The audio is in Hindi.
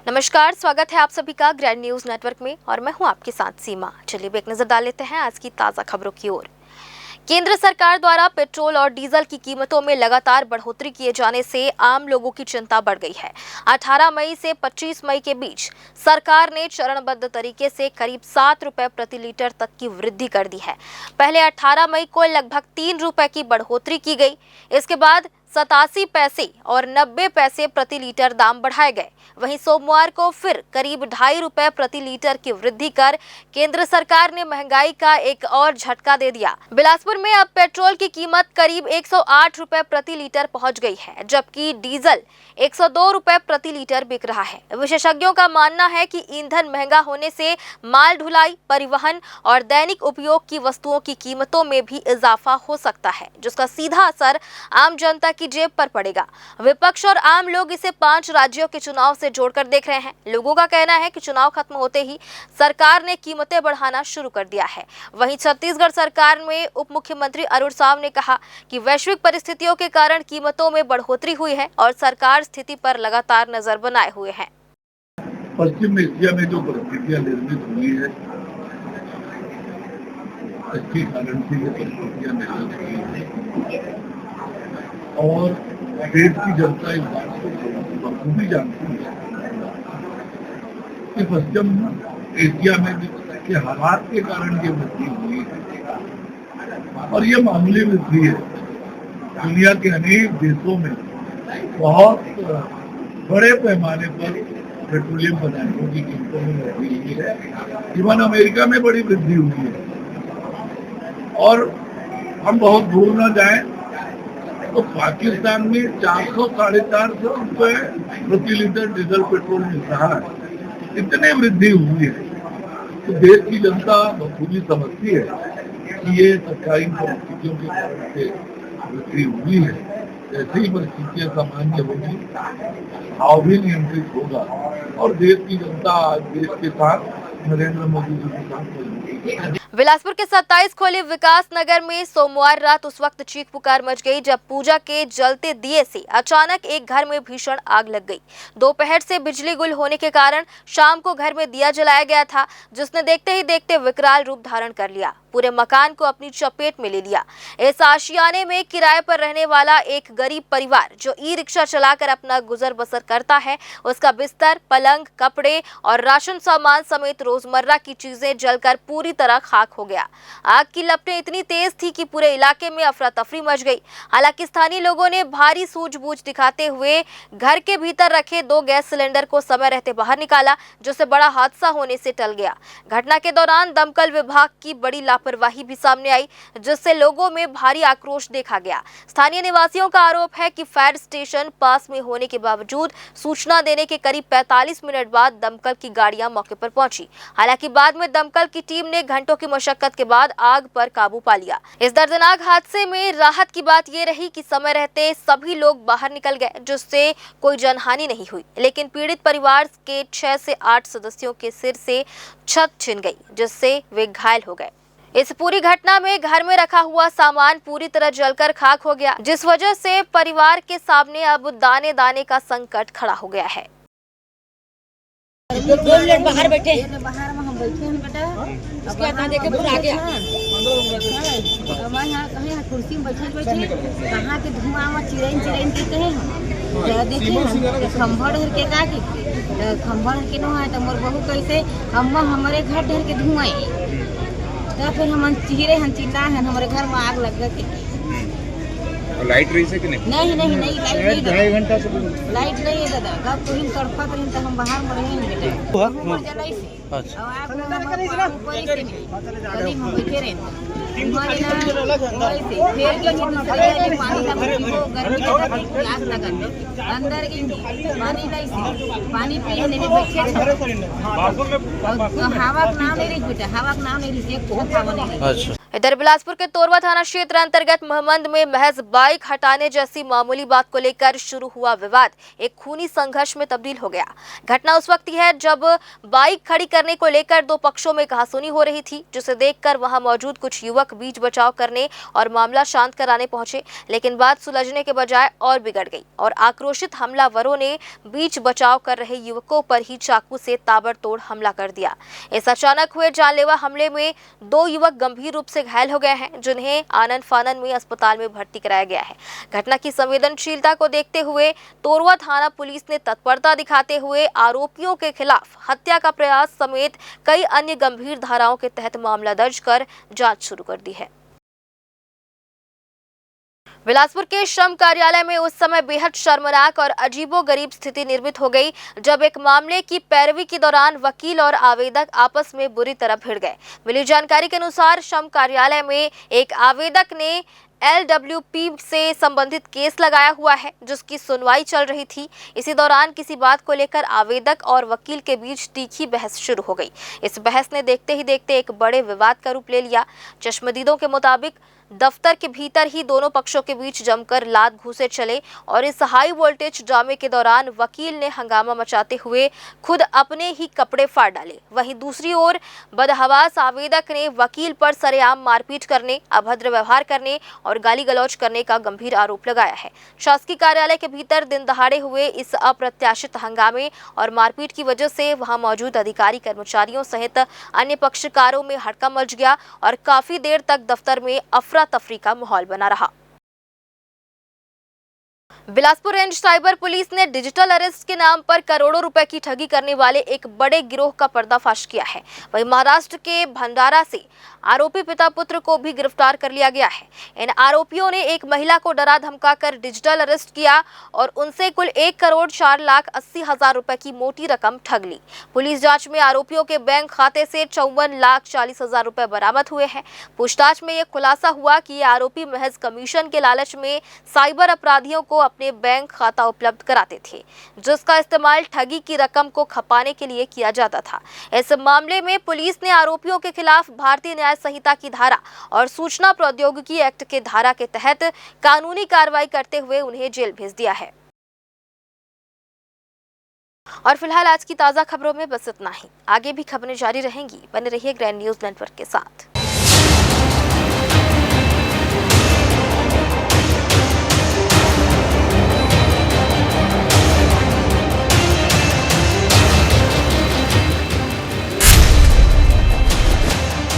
नमस्कार, स्वागत है आप सभी का ग्रैंड न्यूज नेटवर्क में और मैं हूं आपके साथ सीमा। चलिए एक नजर डाल लेते हैं आज की ताजा खबरों की ओर। केंद्र सरकार द्वारा पेट्रोल और डीजल की कीमतों में लगातार बढ़ोतरी किए जाने से आम लोगों की चिंता बढ़ गई है। 18 मई से 25 मई के बीच सरकार ने चरणबद्ध तरीके से करीब 7 रुपए प्रति लीटर तक की वृद्धि कर दी है। पहले 18 मई को लगभग 3 रुपए की बढ़ोतरी की गई। इसके बाद 87 पैसे और 90 पैसे प्रति लीटर दाम बढ़ाए गए। वहीं सोमवार को फिर करीब 2.5 रुपए प्रति लीटर की वृद्धि कर केंद्र सरकार ने महंगाई का एक और झटका दे दिया। बिलासपुर में अब पेट्रोल की कीमत करीब 108 रुपए प्रति लीटर पहुंच गई है, जबकि डीजल 102 रुपए प्रति लीटर बिक रहा है। विशेषज्ञों का मानना है कि ईंधन महंगा होने से माल ढुलाई, परिवहन और दैनिक उपयोग की वस्तुओं की कीमतों में भी इजाफा हो सकता है, जिसका सीधा असर आम जनता की जेब पर पड़ेगा। विपक्ष और आम लोग इसे 5 राज्यों के चुनाव से जोड़कर देख रहे हैं। लोगों का कहना है कि चुनाव खत्म होते ही सरकार ने कीमतें बढ़ाना शुरू कर दिया है। वहीं छत्तीसगढ़ सरकार में उप मुख्यमंत्री अरुण साव ने कहा कि वैश्विक परिस्थितियों के कारण कीमतों में बढ़ोतरी हुई है और सरकार स्थिति पर लगातार नजर बनाए हुए है। पश्चिम एशिया में जो परिस्थितियां निर्मित हुई है, अच्छी करेंसी की परिस्थितियां निर्मित हुई है और देश की जनता इस बात को बखूबी जानती है कि पश्चिम एशिया में के हालात के कारण ये वृद्धि हुई है और ये मामूली वृद्धि है। दुनिया के अनेक देशों में बहुत बड़े पैमाने पर पेट्रोलियम पदार्थों की कीमतों में वृद्धि हुई है। इवन अमेरिका में बड़ी वृद्धि हुई है और हम बहुत दूर न जाएं तो पाकिस्तान में 400-450 रुपए प्रति लीटर डीजल पेट्रोल मिल रहा है। इतनी वृद्धि हुई है तो देश की जनता बखूबी समझती है कि ये सरकारी परिस्थितियों के कारण से वृद्धि हुई है। जैसे ही परिस्थितियां सामान्य होगी, भाव भी नियंत्रित होगा और देश की जनता आज देश के साथ नरेंद्र मोदी जी के साथ मजबूत। बिलासपुर के 27 खोली विकास नगर में सोमवार रात उस वक्त चीख पुकार मच गई जब पूजा के जलते दिए से अचानक एक घर में भीषण आग लग गई। दोपहर से बिजली गुल होने के कारण शाम को घर में दिया जलाया गया था, जिसने देखते ही देखते विकराल रूप धारण कर लिया, पूरे मकान को अपनी चपेट में ले लिया। इस आशियाने में किराए पर रहने वाला एक गरीब परिवार जो ई रिक्शा चलाकर अपना गुजर बसर करता है, उसका बिस्तर, पलंग, कपड़े और राशन सामान समेत रोजमर्रा की चीजें जलकर पूरी तरह खाक हो गया। आग की लपटें इतनी तेज थी कि पूरे इलाके में अफरा तफरी मच गई। हालांकि स्थानीय लोगों ने भारी सूझबूझ दिखाते हुए घर के भीतर रखे 2 गैस सिलेंडर को समय रहते बाहर निकाला, जिससे बड़ा हादसा होने से टल गया। घटना के दौरान दमकल विभाग की बड़ी लापरवाही भी सामने आई, जिससे लोगों में भारी आक्रोश देखा गया। स्थानीय निवासियों का आरोप है कि फायर स्टेशन पास में होने के बावजूद सूचना देने के करीब 45 मिनट बाद दमकल की गाड़ियां मौके पर पहुंची। हालांकि बाद में दमकल की टीम ने घंटों की मशक्कत के बाद आग पर काबू पा लिया। इस दर्दनाक हादसे में राहत की बात यह रही कि समय रहते सभी लोग बाहर निकल गए, जिससे कोई जनहानि नहीं हुई, लेकिन पीड़ित परिवार के 6 से 8 सदस्यों के सिर से छत छिन गई, जिससे वे घायल हो गए। इस पूरी घटना में घर में रखा हुआ सामान पूरी तरह जलकर खाक हो गया, जिस वजह से परिवार के सामने अब दाने दाने का संकट खड़ा हो गया है। 2 मिनट बाहर बैठे, बाहर में हम बैठे हैं बेटा, उसके बाद देखे पूरा आ गया। हमारे यहाँ कहीं कुर्सी में बैठे कहाँ के धुआं में चिरैन कहते हैं हम देखिए खम्भा ढर के का खम्भा ढर के न है तो मोर बहू कैसे अम्मा हमारे घर ढर के धुआं तो फिर हम चिरे हम चिल्ला है हमारे घर में आग लग गई। लाइट रही है कि नहीं? नहीं लाइट नहीं, 2.5 घंटा से लाइट नहीं है दादा। कब तो हम तड़पत रही तो हम बाहर में रहे बेटा। अच्छा आप ऊपर से करीब हम बैठे रहे फिर पानी का गर्मी का आग लगा अंदर पानी पानी पीने में बैठे हवा का नाम नहीं रही बेटा, हवा का नाम नहीं रही, एक हवा नहीं। इधर बिलासपुर के तोरवा थाना क्षेत्र अंतर्गत महमंद में महज बाइक हटाने जैसी मामूली बात को लेकर शुरू हुआ विवाद एक खूनी संघर्ष में तब्दील हो गया। घटना उस वक्त की है जब बाइक खड़ी करने को लेकर दो पक्षों में कहासुनी हो रही थी, जिसे देखकर वहां मौजूद कुछ युवक बीच बचाव करने और मामला शांत कराने पहुंचे, लेकिन बात सुलझने के बजाय और बिगड़ गई और आक्रोशित हमलावरों ने बीच बचाव कर रहे युवकों पर ही चाकू से ताबड़तोड़ हमला कर दिया। इस अचानक हुए जानलेवा हमले में दो युवक गंभीर रूप से घायल हो गए हैं, जिन्हें आनन फानन में अस्पताल में भर्ती कराया गया है। घटना की संवेदनशीलता को देखते हुए तोरवा थाना पुलिस ने तत्परता दिखाते हुए आरोपियों के खिलाफ हत्या का प्रयास समेत कई अन्य गंभीर धाराओं के तहत मामला दर्ज कर जांच शुरू कर दी है। बिलासपुर के श्रम कार्यालय में उस समय बेहद शर्मनाक और अजीबोगरीब स्थिति निर्मित हो गई जब एक मामले की पैरवी के दौरान वकील और आवेदक आपस में बुरी तरह भिड़ गए। मिली जानकारी के अनुसार श्रम कार्यालय में एक आवेदक ने LWP से संबंधित केस लगाया हुआ है, जिसकी सुनवाई चल रही थी। इसी दौरान किसी बात को लेकर आवेदक और वकील के बीच तीखी बहस शुरू हो गई। इस बहस ने देखते ही देखते एक बड़े विवाद का रूप ले लिया। चश्मदीदों के मुताबिक दफ्तर के भीतर ही दोनों पक्षों के बीच जमकर लात घूंसे चले और इस हाई वोल्टेज ड्रामे के दौरान वकील ने हंगामा मचाते हुए खुद अपने ही कपड़े फाड़ डाले। वहीं दूसरी ओर बदहवास आवेदक ने वकील पर सरेआम मारपीट करने, अभद्र व्यवहार करने और गाली गलौज करने का गंभीर आरोप लगाया है। शासकीय कार्यालय के भीतर दिन दहाड़े हुए इस अप्रत्याशित हंगामे और मारपीट की वजह से वहां मौजूद अधिकारी कर्मचारियों सहित अन्य पक्षकारों में हड़कंप मच गया और काफी देर तक दफ्तर में अफरा तफरी का माहौल बना रहा। बिलासपुर रेंज साइबर पुलिस ने डिजिटल अरेस्ट के नाम पर करोड़ों रुपए की ठगी करने वाले एक बड़े गिरोह का पर्दाफाश किया है। वहीं महाराष्ट्र के भंडारा से आरोपी पिता पुत्र को भी गिरफ्तार कर लिया गया है। इन आरोपियों ने एक महिला को डरा धमकाकर डिजिटल अरेस्ट किया और उनसे कुल 1,04,80,000 रुपए की मोटी रकम ठग ली। पुलिस जांच में आरोपियों के बैंक खाते से 54,40,000 रुपए बरामद हुए हैं। पूछताछ में यह खुलासा हुआ कि ये आरोपी महज कमीशन के लालच में साइबर अपराधियों को अपने बैंक खाता उपलब्ध कराते थे, जिसका इस्तेमाल ठगी की रकम को खपाने के लिए किया जाता था। इस मामले में पुलिस ने आरोपियों के खिलाफ भारतीय न्याय संहिता की धारा और सूचना प्रौद्योगिकी एक्ट के धारा के तहत कानूनी कार्रवाई करते हुए उन्हें जेल भेज दिया है। और फिलहाल आज की ताजा खबरों में बस इतना ही। आगे भी खबरें जारी रहेंगी। बने रहिए ग्रैंड न्यूज नेटवर्क के साथ।